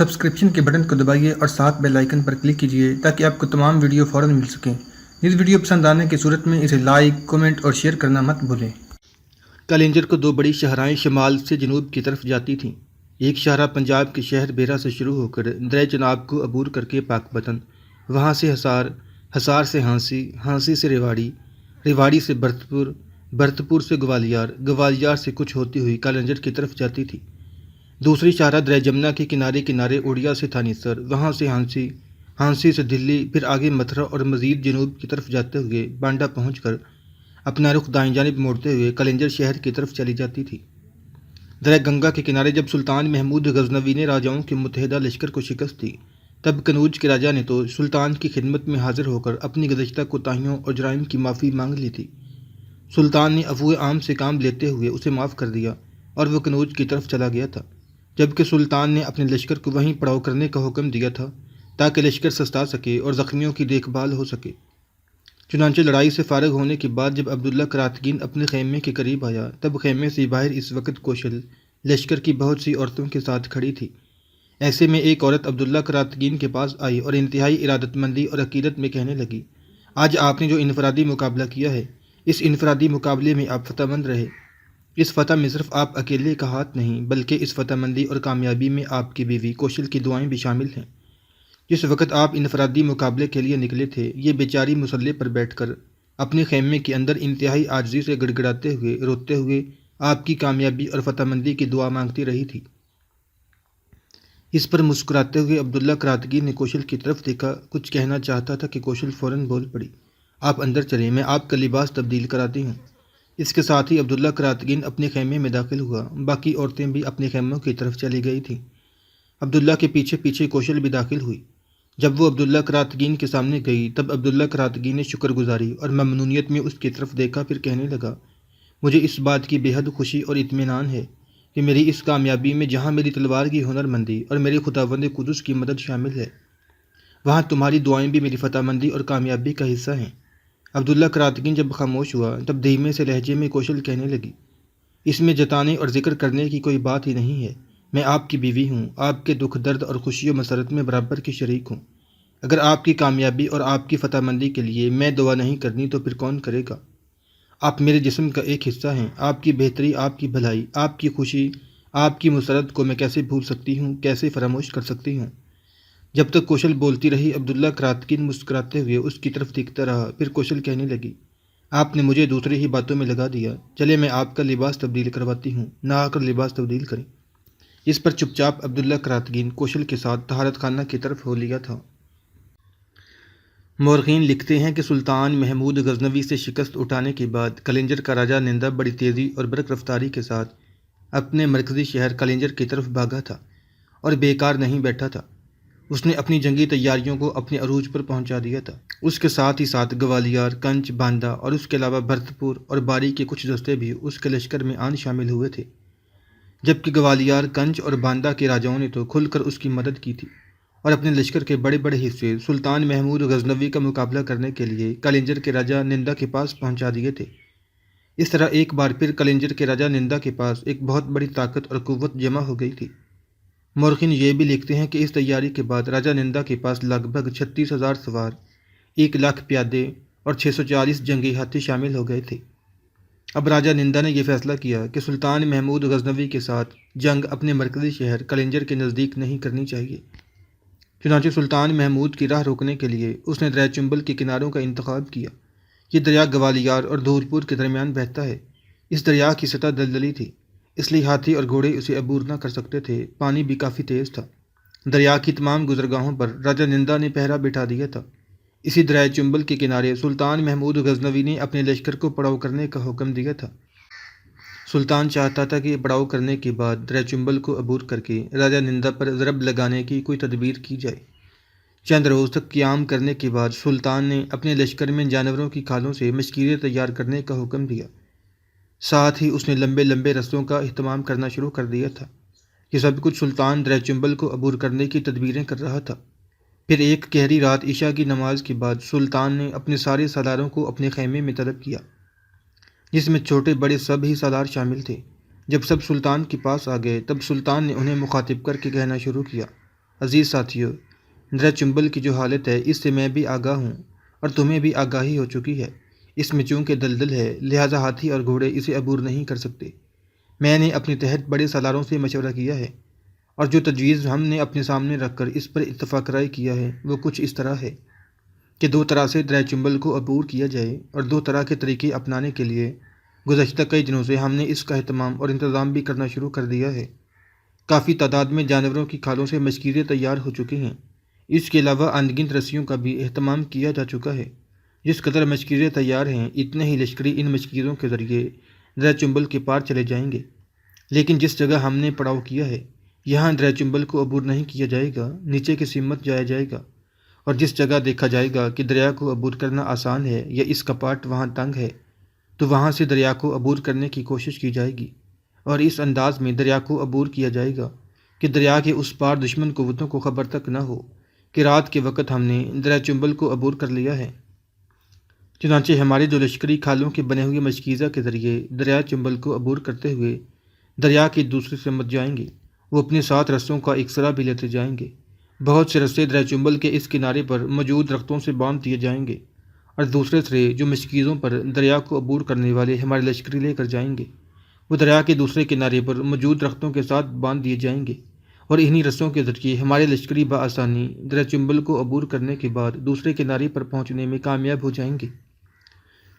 Subscription کے button کو دبائیے اور ساتھ بیل آئیکن پر کلک کیجیے تاکہ آپ کو تمام ویڈیو فوراً مل سکیں۔ اس ویڈیو پسند آنے کی صورت میں اسے لائک، کمنٹ اور شیئر کرنا مت بھولیں۔ کلنجر کو دو بڑی شاہراہیں شمال سے جنوب کی طرف جاتی تھیں۔ ایک شاہراہ پنجاب کے شہر بیرا سے شروع ہو کر دریا چناب کو عبور کر کے پاک وطن، وہاں سے حصار، حصار سے ہانسی، ہانسی سے ریواڑی، ریواڑی سے بھرتپور، بھرتپور سے گوالیار، گوالیار سے کچھ ہوتی ہوئی کلنجر کی طرف جاتی تھی۔ دوسری شاہراہ دریا جمنا کے کنارے کنارے اڑیا سے تھانیسر، وہاں سے ہانسی، ہانسی سے دلی، پھر آگے متھرا اور مزید جنوب کی طرف جاتے ہوئے بانڈا پہنچ کر اپنا رخ دائیں جانب موڑتے ہوئے کلنجر شہر کی طرف چلی جاتی تھی۔ دریا گنگا کے کنارے جب سلطان محمود غزنوی نے راجاؤں کے متحدہ لشکر کو شکست دی، تب کنوج کے راجا نے تو سلطان کی خدمت میں حاضر ہو کر اپنی گزشتہ کوتاہیوں اور جرائم کی معافی مانگ لی تھی۔ سلطان نے عفو عام سے کام لیتے ہوئے اسے معاف کر دیا اور وہ کنوج کی طرف چلا گیا تھا، جبکہ سلطان نے اپنے لشکر کو وہیں پڑاؤ کرنے کا حکم دیا تھا تاکہ لشکر سستا سکے اور زخمیوں کی دیکھ بھال ہو سکے۔ چنانچہ لڑائی سے فارغ ہونے کے بعد جب عبداللہ کراتگین اپنے خیمے کے قریب آیا، تب خیمے سے باہر اس وقت کوشل لشکر کی بہت سی عورتوں کے ساتھ کھڑی تھی۔ ایسے میں ایک عورت عبداللہ کراتگین کے پاس آئی اور انتہائی ارادت مندی اور عقیدت میں کہنے لگی، آج آپ نے جو انفرادی مقابلہ کیا ہے، اس انفرادی مقابلے میں آپ فتح مند رہے۔ اس فتح میں صرف آپ اکیلے کا ہاتھ نہیں، بلکہ اس فتح مندی اور کامیابی میں آپ کی بیوی کوشل کی دعائیں بھی شامل ہیں۔ جس وقت آپ انفرادی مقابلے کے لیے نکلے تھے، یہ بیچاری مسلح پر بیٹھ کر اپنے خیمے کے اندر انتہائی عاجزی سے گڑ گڑاتے ہوئے، روتے ہوئے آپ کی کامیابی اور فتح مندی کی دعا مانگتی رہی تھی۔ اس پر مسکراتے ہوئے عبداللہ کراتگین نے کوشل کی طرف دیکھا، کچھ کہنا چاہتا تھا کہ کوشل فوراً بول پڑی، آپ اندر چلیں، میں آپ کا لباس تبدیل کراتی ہوں۔ اس کے ساتھ ہی عبداللہ کراتگین اپنے خیمے میں داخل ہوا، باقی عورتیں بھی اپنے خیموں کی طرف چلی گئی تھیں۔ عبداللہ کے پیچھے پیچھے کوشل بھی داخل ہوئی۔ جب وہ عبداللہ کراتگین کے سامنے گئی، تب عبداللہ کراتگین نے شکر گزاری اور ممنونیت میں اس کی طرف دیکھا، پھر کہنے لگا، مجھے اس بات کی بے حد خوشی اور اطمینان ہے کہ میری اس کامیابی میں جہاں میری تلوار کی ہنر مندی اور میرے خداوند قدس کی مدد شامل ہے، وہاں تمہاری دعائیں بھی میری فتح مندی اور کامیابی کا حصہ ہیں۔ عبداللہ کراتگین جب خاموش ہوا، تب دھیمے سے لہجے میں کوشل کہنے لگی، اس میں جتانے اور ذکر کرنے کی کوئی بات ہی نہیں ہے، میں آپ کی بیوی ہوں، آپ کے دکھ درد اور خوشی و مسرت میں برابر کی شریک ہوں۔ اگر آپ کی کامیابی اور آپ کی فتح مندی کے لیے میں دعا نہیں کرنی تو پھر کون کرے گا؟ آپ میرے جسم کا ایک حصہ ہیں، آپ کی بہتری، آپ کی بھلائی، آپ کی خوشی، آپ کی مسرت کو میں کیسے بھول سکتی ہوں، کیسے فراموش کر سکتی ہوں؟ جب تک کوشل بولتی رہی، عبداللہ کراتگین مسکراتے ہوئے اس کی طرف دیکھتا رہا، پھر کوشل کہنے لگی، آپ نے مجھے دوسری ہی باتوں میں لگا دیا، چلے میں آپ کا لباس تبدیل کرواتی ہوں، نہ آ کر لباس تبدیل کریں۔ اس پر چپ چاپ عبداللہ کراتگین کوشل کے ساتھ طہارت خانہ کی طرف ہو لیا تھا۔ مورخین لکھتے ہیں کہ سلطان محمود غزنوی سے شکست اٹھانے کے بعد کلنجر کا راجا نندا بڑی تیزی اور برق رفتاری کے ساتھ اپنے مرکزی شہر کلنجر کی طرف بھاگا تھا اور بیکار نہیں بیٹھا تھا۔ اس نے اپنی جنگی تیاریوں کو اپنے عروج پر پہنچا دیا تھا۔ اس کے ساتھ ہی ساتھ گوالیار، کنچ، باندہ اور اس کے علاوہ بھرتپور اور باری کے کچھ دستے بھی اس کے لشکر میں آن شامل ہوئے تھے، جبکہ گوالیار، کنچ اور باندہ کے راجاؤں نے تو کھل کر اس کی مدد کی تھی اور اپنے لشکر کے بڑے بڑے حصے سلطان محمود غزنوی کا مقابلہ کرنے کے لیے کلنجر کے راجا نندا کے پاس پہنچا دیے تھے۔ اس طرح ایک بار پھر کلنجر کے راجا نندا کے پاس ایک بہت بڑی طاقت اور قوت جمع ہو گئی تھی۔ مورخین یہ بھی لکھتے ہیں کہ اس تیاری کے بعد راجا نندا کے پاس لگ بھگ 36,000 سوار، 1,00,000 پیادے اور 640 جنگی ہاتھی شامل ہو گئے تھے۔ اب راجا نندا نے یہ فیصلہ کیا کہ سلطان محمود غزنوی کے ساتھ جنگ اپنے مرکزی شہر کلنجر کے نزدیک نہیں کرنی چاہیے۔ چنانچہ سلطان محمود کی راہ روکنے کے لیے اس نے دریا چنبل کے کناروں کا انتخاب کیا۔ یہ دریا گوالیار اور دھولپور کے درمیان بہتا ہے۔ اس دریا کی سطح دلدلی تھی، اس لیے ہاتھی اور گھوڑے اسے عبور نہ کر سکتے تھے، پانی بھی کافی تیز تھا۔ دریا کی تمام گزرگاہوں پر راجا نندا نے پہرا بٹھا دیا تھا۔ اسی دریا چنبل کے کنارے سلطان محمود غزنوی نے اپنے لشکر کو پڑاؤ کرنے کا حکم دیا تھا۔ سلطان چاہتا تھا کہ پڑاؤ کرنے کے بعد دریا چنبل کو عبور کر کے راجا نندا پر ضرب لگانے کی کوئی تدبیر کی جائے۔ چند روز تک قیام کرنے کے بعد سلطان نے اپنے لشکر میں جانوروں کی کھالوں سے مشکیریں تیار کرنے کا حکم دیا۔ ساتھ ہی اس نے لمبے لمبے رستوں کا اہتمام کرنا شروع کر دیا تھا۔ یہ سب کچھ سلطان دریا چنبل کو عبور کرنے کی تدبیریں کر رہا تھا۔ پھر ایک گہری رات عشاء کی نماز کے بعد سلطان نے اپنے سارے سالاروں کو اپنے خیمے میں طلب کیا، جس میں چھوٹے بڑے سب ہی سالار شامل تھے۔ جب سب سلطان کے پاس آ گئے، تب سلطان نے انہیں مخاطب کر کے کہنا شروع کیا، عزیز ساتھیو، دریا چنبل کی جو حالت ہے اس سے میں بھی آگاہ ہوں اور تمہیں بھی آگاہی ہو چکی ہے۔ اس میں چونکہ دلدل ہے لہٰذا ہاتھی اور گھوڑے اسے عبور نہیں کر سکتے۔ میں نے اپنے تحت بڑے سالاروں سے مشورہ کیا ہے اور جو تجویز ہم نے اپنے سامنے رکھ کر اس پر اتفاق رائے کیا ہے وہ کچھ اس طرح ہے کہ 2 طرح سے دریا چنبل کو عبور کیا جائے اور 2 طرح کے طریقے اپنانے کے لیے گزشتہ کئی دنوں سے ہم نے اس کا اہتمام اور انتظام بھی کرنا شروع کر دیا ہے۔ کافی تعداد میں جانوروں کی کھالوں سے مشکیزیں تیار ہو چکی ہیں۔ اس کے علاوہ انگنت رسیوں کا بھی اہتمام کیا جا چکا ہے۔ جس قدر مشکیزیں تیار ہیں اتنے ہی لشکری ان مشکیزوں کے ذریعے دریا چنبل کے پار چلے جائیں گے۔ لیکن جس جگہ ہم نے پڑاؤ کیا ہے یہاں دریا چنبل کو عبور نہیں کیا جائے گا، نیچے کی سمت جایا جائے گا، اور جس جگہ دیکھا جائے گا کہ دریا کو عبور کرنا آسان ہے یا اس کا پاٹ وہاں تنگ ہے تو وہاں سے دریا کو عبور کرنے کی کوشش کی جائے گی، اور اس انداز میں دریا کو عبور کیا جائے گا کہ دریا کے اس پار دشمن قوتوں کو خبر تک نہ ہو کہ رات کے وقت ہم نے دریا چنبل کو عبور کر لیا ہے۔ چنانچہ ہمارے جو لشکری کھالوں کے بنے ہوئے مشکیزہ کے ذریعے دریا چنبل کو عبور کرتے ہوئے دریا کی دوسری سمت جائیں گے وہ اپنے ساتھ رسوں کا ایک سرا بھی لیتے جائیں گے۔ بہت سے رسے دریا چنبل کے اس کنارے پر موجود درختوں سے باندھ دیے جائیں گے اور دوسرے سرے جو مشکیزوں پر دریا کو عبور کرنے والے ہمارے لشکری لے کر جائیں گے وہ دریا کے دوسرے کنارے پر موجود درختوں کے ساتھ باندھ دیے جائیں گے، اور انہی رسوں کے ذریعے ہمارے لشکری بآسانی دریا چنبل کو عبور کرنے کے بعد دوسرے کنارے پر پہنچنے میں کامیاب ہو جائیں گے۔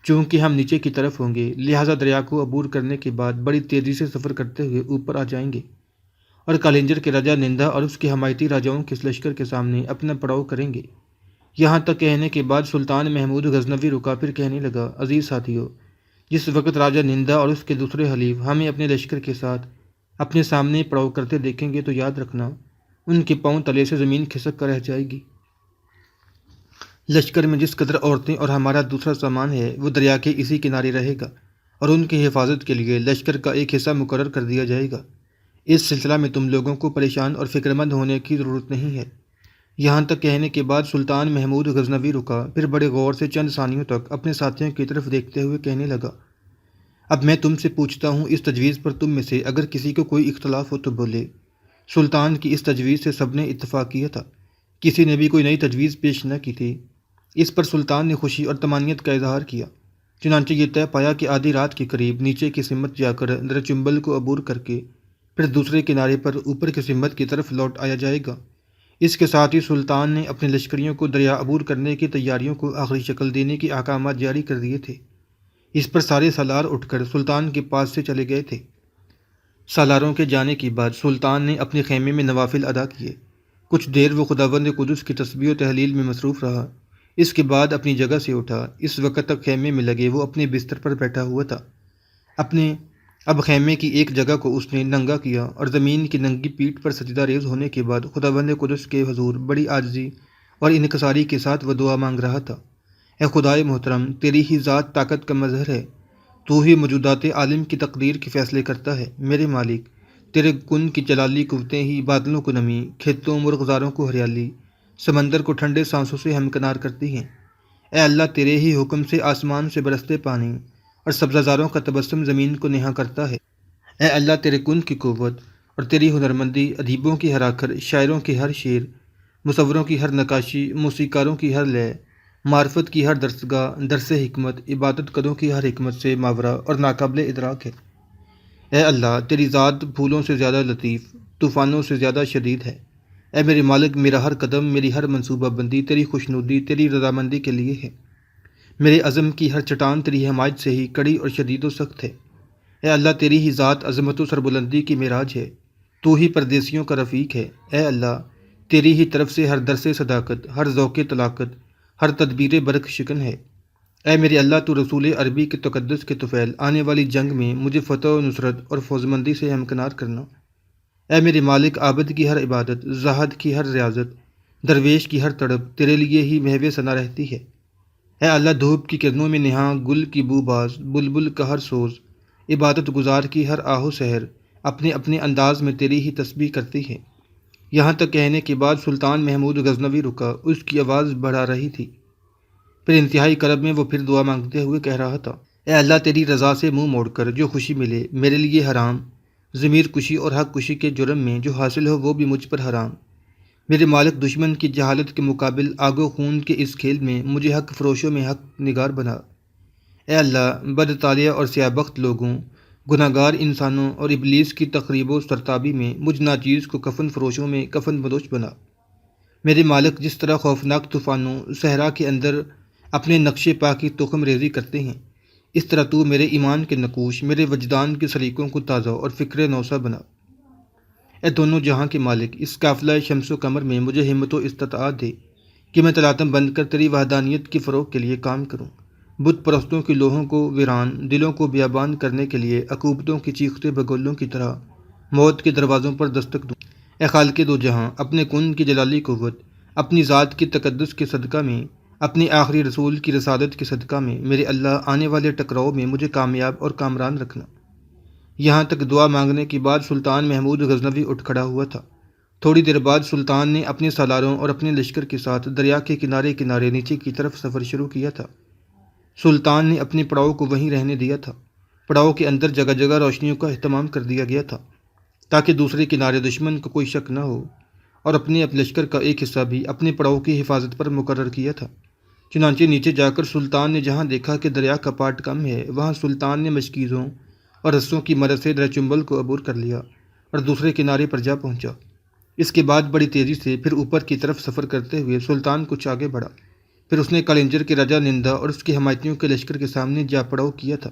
چونکہ ہم نیچے کی طرف ہوں گے لہٰذا دریا کو عبور کرنے کے بعد بڑی تیزی سے سفر کرتے ہوئے اوپر آ جائیں گے اور کالنجر کے راجا نندا اور اس کے حمایتی راجاؤں کے لشکر کے سامنے اپنا پڑاؤ کریں گے۔ یہاں تک کہنے کے بعد سلطان محمود غزنوی رکا، پھر کہنے لگا، عزیز ساتھیو، جس وقت راجا نندا اور اس کے دوسرے حلیف ہمیں اپنے لشکر کے ساتھ اپنے سامنے پڑاؤ کرتے دیکھیں گے تو یاد رکھنا ان کے پاؤں تلے سے زمین کھسک کر رہ جائے گی۔ لشکر میں جس قدر عورتیں اور ہمارا دوسرا سامان ہے وہ دریا کے اسی کنارے رہے گا اور ان کی حفاظت کے لیے لشکر کا ایک حصہ مقرر کر دیا جائے گا۔ اس سلسلہ میں تم لوگوں کو پریشان اور فکرمند ہونے کی ضرورت نہیں ہے۔ یہاں تک کہنے کے بعد سلطان محمود غزنوی رکا، پھر بڑے غور سے چند ثانیوں تک اپنے ساتھیوں کی طرف دیکھتے ہوئے کہنے لگا، اب میں تم سے پوچھتا ہوں اس تجویز پر تم میں سے اگر کسی کو کوئی اختلاف ہو تو بولے۔ سلطان کی اس تجویز سے سب نے اتفاق کیا تھا، کسی نے بھی کوئی نئی تجویز پیش نہ کی تھی۔ اس پر سلطان نے خوشی اور طمانینت کا اظہار کیا۔ چنانچہ یہ طے پایا کہ آدھی رات کے قریب نیچے کی سمت جا کر دریا چنبل کو عبور کر کے پھر دوسرے کنارے پر اوپر کی سمت کی طرف لوٹ آیا جائے گا۔ اس کے ساتھ ہی سلطان نے اپنے لشکریوں کو دریا عبور کرنے کی تیاریوں کو آخری شکل دینے کے احکامات جاری کر دیے تھے۔ اس پر سارے سالار اٹھ کر سلطان کے پاس سے چلے گئے تھے۔ سالاروں کے جانے کے بعد سلطان نے اپنے خیمے میں نوافل ادا کیے۔ کچھ دیر وہ خداوند قدس کی تسبیح و تحلیل میں مصروف رہا، اس کے بعد اپنی جگہ سے اٹھا۔ اس وقت تک خیمے میں لگے وہ اپنے بستر پر بیٹھا ہوا تھا۔ اب خیمے کی ایک جگہ کو اس نے ننگا کیا اور زمین کی ننگی پیٹھ پر سجدہ ریز ہونے کے بعد خداوند قدس کے حضور بڑی عاجزی اور انکساری کے ساتھ وہ دعا مانگ رہا تھا، اے خدائے محترم، تیری ہی ذات طاقت کا مظہر ہے، تو ہی موجودات عالم کی تقدیر کے فیصلے کرتا ہے۔ میرے مالک، تیرے کن کی جلالی قوتیں ہی بادلوں کو نمی، کھیتوں مرغزاروں کو ہریالی، سمندر کو ٹھنڈے سانسوں سے ہمکنار کرتی ہیں۔ اے اللہ، تیرے ہی حکم سے آسمان سے برستے پانی اور سبزہ زاروں کا تبسم زمین کو نہا کرتا ہے۔ اے اللہ، تیرے کن کی قوت اور تیری ہنرمندی ادیبوں کی ہر آخر، شاعروں کی ہر شعر، مصوروں کی ہر نقاشی، موسیقاروں کی ہر لے، معرفت کی ہر درسگاہ، درس حکمت، عبادت کدوں کی ہر حکمت سے ماورا اور ناقابل ادراک ہے۔ اے اللہ، تیری ذات پھولوں سے زیادہ لطیف، طوفانوں سے زیادہ شدید ہے۔ اے میرے مالک، میرا ہر قدم، میری ہر منصوبہ بندی تیری خوشنودی، تیری رضامندی کے لیے ہے۔ میرے عزم کی ہر چٹان تیری حمایت سے ہی کڑی اور شدید و سخت ہے۔ اے اللہ، تیری ہی ذات عظمت و سربلندی کی معراج ہے، تو ہی پردیسیوں کا رفیق ہے۔ اے اللہ، تیری ہی طرف سے ہر درس صداقت، ہر ذوق طلاقت، ہر تدبیر برق شکن ہے۔ اے میرے اللہ، تو رسول عربی کے تقدس کے طفیل آنے والی جنگ میں مجھے فتح و نصرت اور فوزمندی سے ہمکنار کرنا۔ اے میرے مالک، عابد کی ہر عبادت، زاہد کی ہر ریاضت، درویش کی ہر تڑپ تیرے لیے ہی محو ثنا رہتی ہے۔ اے اللہ، دھوپ کی کرنوں میں نہاں گل کی بو باز، بلبل کا ہر سوز، عبادت گزار کی ہر آہ و سحر اپنے اپنے انداز میں تیری ہی تسبیح کرتی ہے۔ یہاں تک کہنے کے بعد سلطان محمود غزنوی رکا، اس کی آواز بڑھا رہی تھی۔ پھر انتہائی کرب میں وہ پھر دعا مانگتے ہوئے کہہ رہا تھا، اے اللہ، تیری رضا سے منہ موڑ کر جو خوشی ملے میرے لیے حرام، ضمیر کشی اور حق کشی کے جرم میں جو حاصل ہو وہ بھی مجھ پر حرام۔ میرے مالک دشمن کی جہالت کے مقابل آگ و خون کے اس کھیل میں مجھے حق فروشوں میں حق نگار بنا۔ اے اللہ، بد طالع اور سیاہ بخت لوگوں، گناہگار انسانوں اور ابلیس کی تقریب و سرتابی میں مجھ ناچیز کو کفن فروشوں میں کفن بدوش بنا۔ میرے مالک، جس طرح خوفناک طوفانوں صحرا کے اندر اپنے نقش پا کی تخم ریزی کرتے ہیں، اس طرح تو میرے ایمان کے نقوش، میرے وجدان کے سلیقوں کو تازہ اور فکر نوسا بنا۔ اے دونوں جہاں کے مالک، اس قافلہ شمس و قمر میں مجھے ہمت و استطاعت دے کہ میں تلاطم بند کر تیری وحدانیت کی فروغ کے لیے کام کروں، بت پرستوں کی لوہوں کو ویران، دلوں کو بیابان کرنے کے لیے عقوبتوں کی چیختے بگولوں کی طرح موت کے دروازوں پر دستک دوں۔ اے خالق دو جہاں، اپنے کن کی جلالی قوت، اپنی ذات کی تقدس کے صدقہ میں، اپنے آخری رسول کی رسالت کے صدقہ میں، میرے اللہ، آنے والے ٹکراؤ میں مجھے کامیاب اور کامران رکھنا۔ یہاں تک دعا مانگنے کے بعد سلطان محمود غزنوی اٹھ کھڑا ہوا تھا۔ تھوڑی دیر بعد سلطان نے اپنے سالاروں اور اپنے لشکر کے ساتھ دریا کے کنارے کنارے نیچے کی طرف سفر شروع کیا تھا۔ سلطان نے اپنے پڑاؤ کو وہیں رہنے دیا تھا۔ پڑاؤ کے اندر جگہ جگہ روشنیوں کا اہتمام کر دیا گیا تھا تاکہ دوسرے کنارے دشمن کو کوئی شک نہ ہو، اور اپنے لشکر کا ایک حصہ بھی اپنے پڑاؤ کی حفاظت پر مقرر کیا تھا۔ چنانچہ نیچے جا کر سلطان نے جہاں دیکھا کہ دریا کا پاٹ کم ہے، وہاں سلطان نے مشکیزوں اور رسوں کی مدد سے دریا چنبل کو عبور کر لیا اور دوسرے کنارے پر جا پہنچا۔ اس کے بعد بڑی تیزی سے پھر اوپر کی طرف سفر کرتے ہوئے سلطان کچھ آگے بڑھا۔ پھر اس نے کلنجر کے راجا نندا اور اس کے حمایتیوں کے لشکر کے سامنے جا پڑاؤ کیا تھا۔